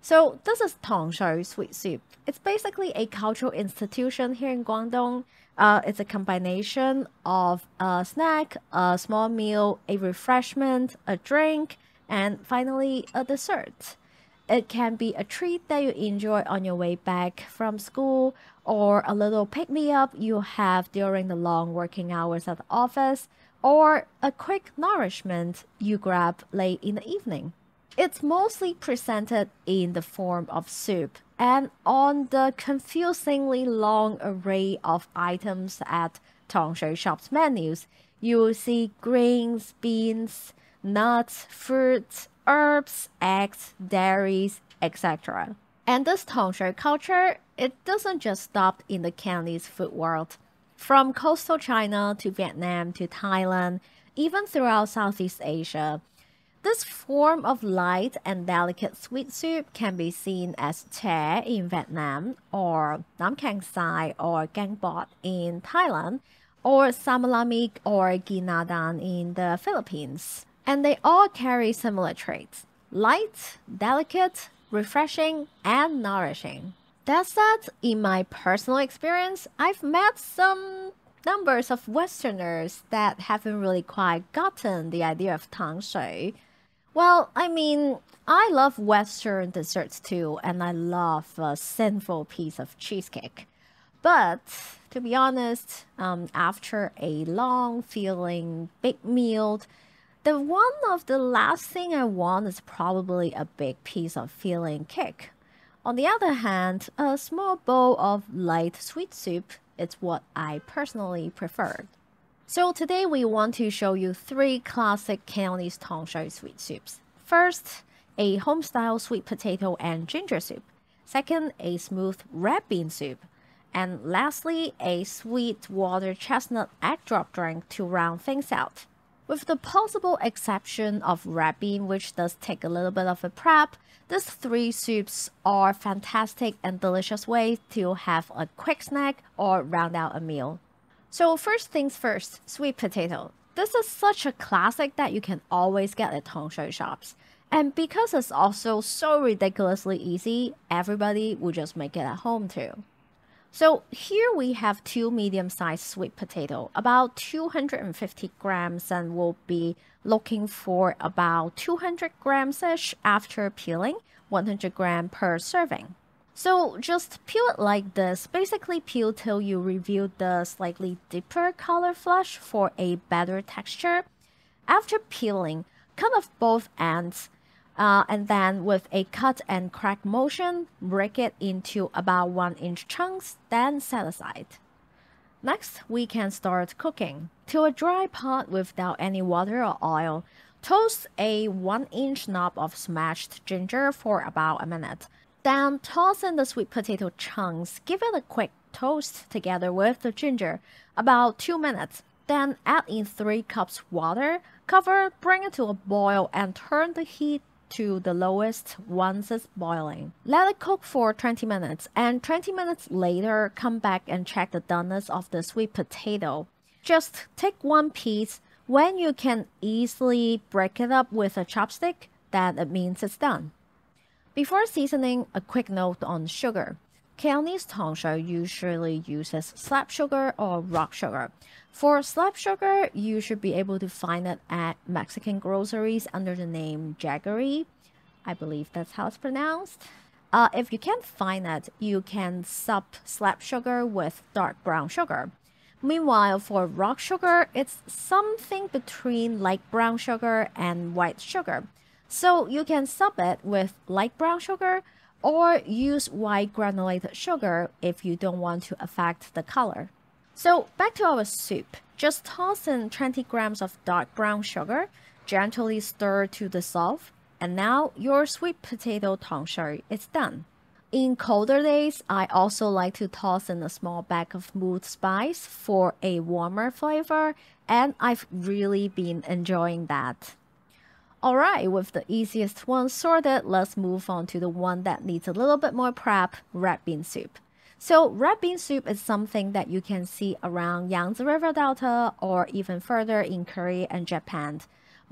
So this is Tongsui sweet soup. It's basically a cultural institution here in Guangdong. It's a combination of a snack, a small meal, a refreshment, a drink, and finally a dessert. It can be a treat that you enjoy on your way back from school or a little pick-me-up you have during the long working hours at the office or a quick nourishment you grab late in the evening. It's mostly presented in the form of soup, and on the confusingly long array of items at Tongshui shop's menus, you will see grains, beans, nuts, fruits, herbs, eggs, dairies, etc. And this Tongshui culture, it doesn't just stop in the Cantonese food world. From coastal China to Vietnam to Thailand, even throughout Southeast Asia, this form of light and delicate sweet soup can be seen as chè in Vietnam, or nam khang sai or gang bot in Thailand, or samalamik or ginadan in the Philippines. And they all carry similar traits: light, delicate, refreshing, and nourishing. That said, in my personal experience, I've met some numbers of Westerners that haven't really quite gotten the idea of Tang Shui. Well, I mean, I love Western desserts too, and I love a sinful piece of cheesecake. But to be honest, after a long, feeling big meal, the one of the last thing I want is probably a big piece of feeling cake. On the other hand, a small bowl of light sweet soup is what I personally prefer. So today we want to show you three classic Cantonese Tong Sui sweet soups. First, a home-style sweet potato and ginger soup. Second, a smooth red bean soup. And lastly, a sweet water chestnut egg drop drink to round things out. With the possible exception of red bean, which does take a little bit of a prep, these three soups are fantastic and delicious ways to have a quick snack or round out a meal. So first things first, sweet potato. This is such a classic that you can always get at Tongshui shops. And because it's also so ridiculously easy, everybody will just make it at home too. So here we have two medium-sized sweet potato, about 250 grams, and we'll be looking for about 200 grams-ish after peeling, 100 gram per serving. So just peel it like this, basically peel till you reveal the slightly deeper color flush for a better texture. After peeling, cut off both ends and then with a cut and crack motion, break it into about 1-inch chunks, then set aside. Next, we can start cooking. To a dry pot without any water or oil, toast a 1-inch knob of smashed ginger for about a minute. Then toss in the sweet potato chunks, give it a quick toast together with the ginger, about 2 minutes. Then add in 3 cups water, cover, bring it to a boil, and turn the heat to the lowest once it's boiling. Let it cook for 20 minutes, and 20 minutes later, come back and check the doneness of the sweet potato. Just take one piece. When you can easily break it up with a chopstick, then it means it's done. Before seasoning, a quick note on sugar. Cantonese Tong Sui usually uses slab sugar or rock sugar. For slab sugar, you should be able to find it at Mexican groceries under the name Jaggery. I believe that's how it's pronounced. If you can't find it, you can sub slab sugar with dark brown sugar. Meanwhile, for rock sugar, it's something between light brown sugar and white sugar. So you can sub it with light brown sugar or use white granulated sugar if you don't want to affect the color. So back to our soup. Just toss in 20 grams of dark brown sugar, gently stir to dissolve, and now your sweet potato Tong Sui is done. In colder days, I also like to toss in a small bag of smooth spice for a warmer flavor, and I've really been enjoying that. Alright, with the easiest one sorted, let's move on to the one that needs a little bit more prep, red bean soup. So red bean soup is something that you can see around Yangtze River Delta or even further in Korea and Japan.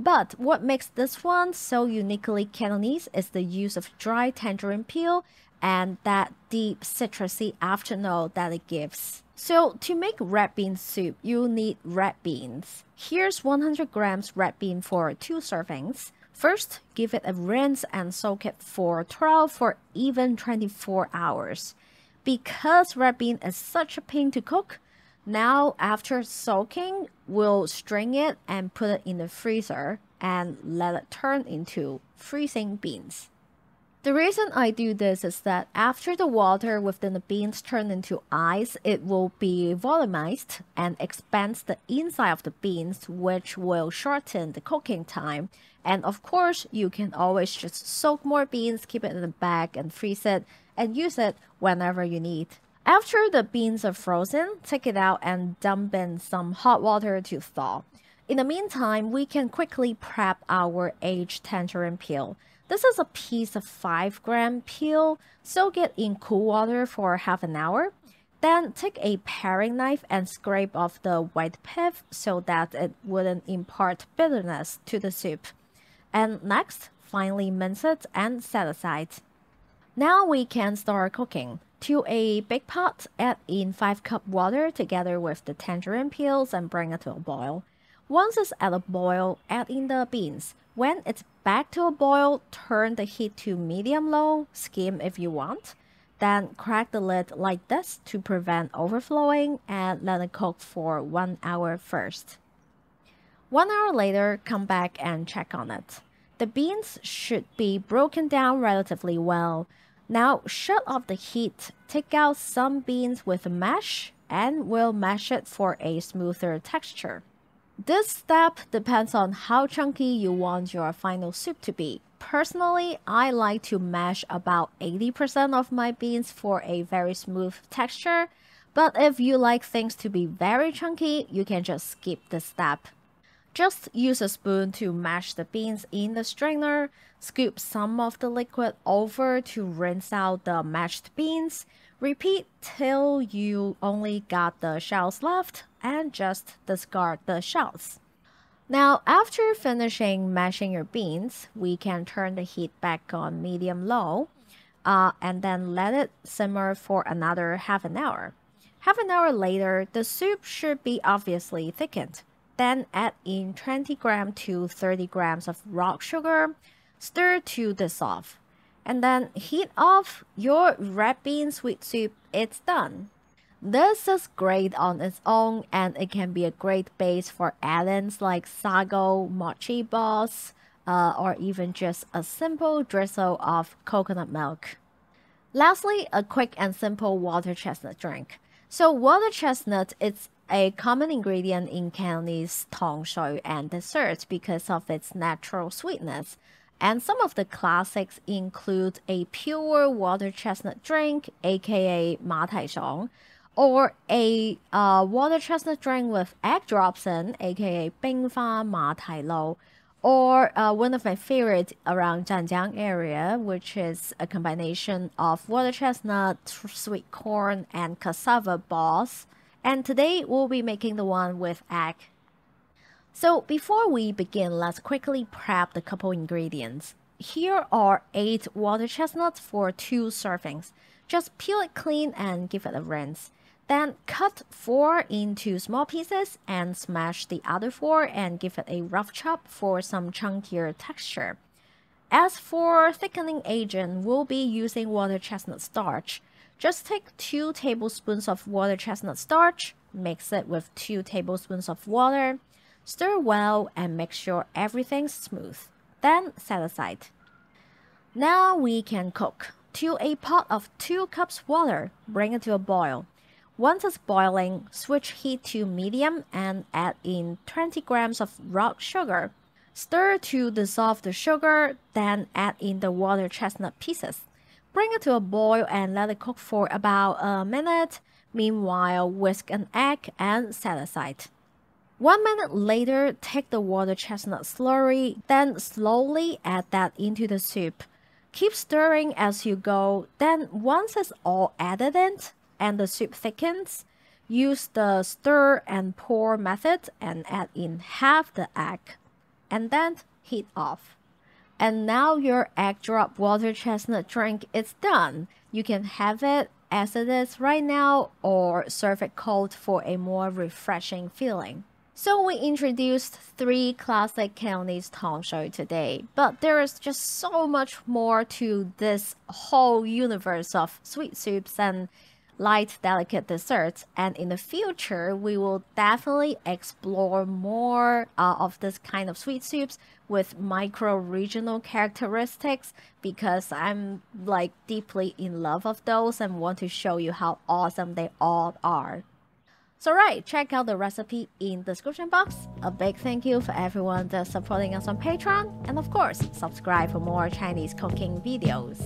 But what makes this one so uniquely Cantonese is the use of dry tangerine peel and that deep citrusy afternote that it gives. So to make red bean soup, you need red beans. Here's 100 grams red bean for 2 servings. First, give it a rinse and soak it for 12 or even 24 hours. Because red bean is such a pain to cook, now after soaking, we'll strain it and put it in the freezer and let it turn into freezing beans. The reason I do this is that after the water within the beans turn into ice, it will be volumized and expands the inside of the beans, which will shorten the cooking time. And of course, you can always just soak more beans, keep it in a bag and freeze it and use it whenever you need. After the beans are frozen, take it out and dump in some hot water to thaw. In the meantime, we can quickly prep our aged tangerine peel. This is a piece of 5-gram peel. Soak it in cool water for half an hour. Then take a paring knife and scrape off the white pith so that it wouldn't impart bitterness to the soup. And next, finely mince it and set aside. Now we can start cooking. To a big pot, add in 5 cups water together with the tangerine peels and bring it to a boil. Once it's at a boil, add in the beans. When it's back to a boil, turn the heat to medium-low, skim if you want. Then crack the lid like this to prevent overflowing and let it cook for 1 hour first. 1 hour later, come back and check on it. The beans should be broken down relatively well. Now shut off the heat, take out some beans with a mesh, and we'll mash it for a smoother texture. This step depends on how chunky you want your final soup to be. Personally, I like to mash about 80% of my beans for a very smooth texture, but if you like things to be very chunky, you can just skip this step. Just use a spoon to mash the beans in the strainer, scoop some of the liquid over to rinse out the mashed beans. Repeat till you only got the shells left and just discard the shells. Now, after finishing mashing your beans, we can turn the heat back on medium-low and then let it simmer for another half an hour. Half an hour later, the soup should be obviously thickened. Then add in 20 grams to 30 grams of rock sugar. Stir to dissolve. And then heat off your red bean sweet soup. It's done. This is great on its own, and it can be a great base for add-ins like sago, mochi balls, or even just a simple drizzle of coconut milk. Lastly, a quick and simple water chestnut drink. So water chestnut is a common ingredient in Cantonese Tong Sui and desserts because of its natural sweetness. And some of the classics include a pure water chestnut drink, aka Ma Tai Xiong, or a water chestnut drink with egg drops in, aka Bing Fa Ma Tai Lo, or one of my favorites around Zhanjiang area, which is a combination of water chestnut, sweet corn, and cassava balls. And today we'll be making the one with egg. So before we begin, let's quickly prep the couple ingredients. Here are 8 water chestnuts for 2 servings. Just peel it clean and give it a rinse. Then cut 4 into small pieces and smash the other 4 and give it a rough chop for some chunkier texture. As for thickening agent, we'll be using water chestnut starch. Just take 2 tablespoons of water chestnut starch, mix it with 2 tablespoons of water, stir well and make sure everything's smooth. Then set aside. Now we can cook. To a pot of 2 cups water, bring it to a boil. Once it's boiling, switch heat to medium and add in 20 grams of rock sugar. Stir to dissolve the sugar, then add in the water chestnut pieces. Bring it to a boil and let it cook for about a minute. Meanwhile, whisk an egg and set aside. 1 minute later, take the water chestnut slurry, then slowly add that into the soup. Keep stirring as you go, then once it's all added in and the soup thickens, use the stir and pour method and add in half the egg. and then heat off. And now your egg drop water chestnut drink is done. You can have it as it is right now or serve it cold for a more refreshing feeling. So we introduced 3 classic Cantonese Tong Sui today, but there is just so much more to this whole universe of sweet soups and light delicate desserts, and in the future we will definitely explore more of this kind of sweet soups with micro regional characteristics, because I'm like deeply in love of those and want to show you how awesome they all are. So right, check out the recipe in the description box. A big thank you for everyone that's supporting us on Patreon, and of course subscribe for more Chinese cooking videos.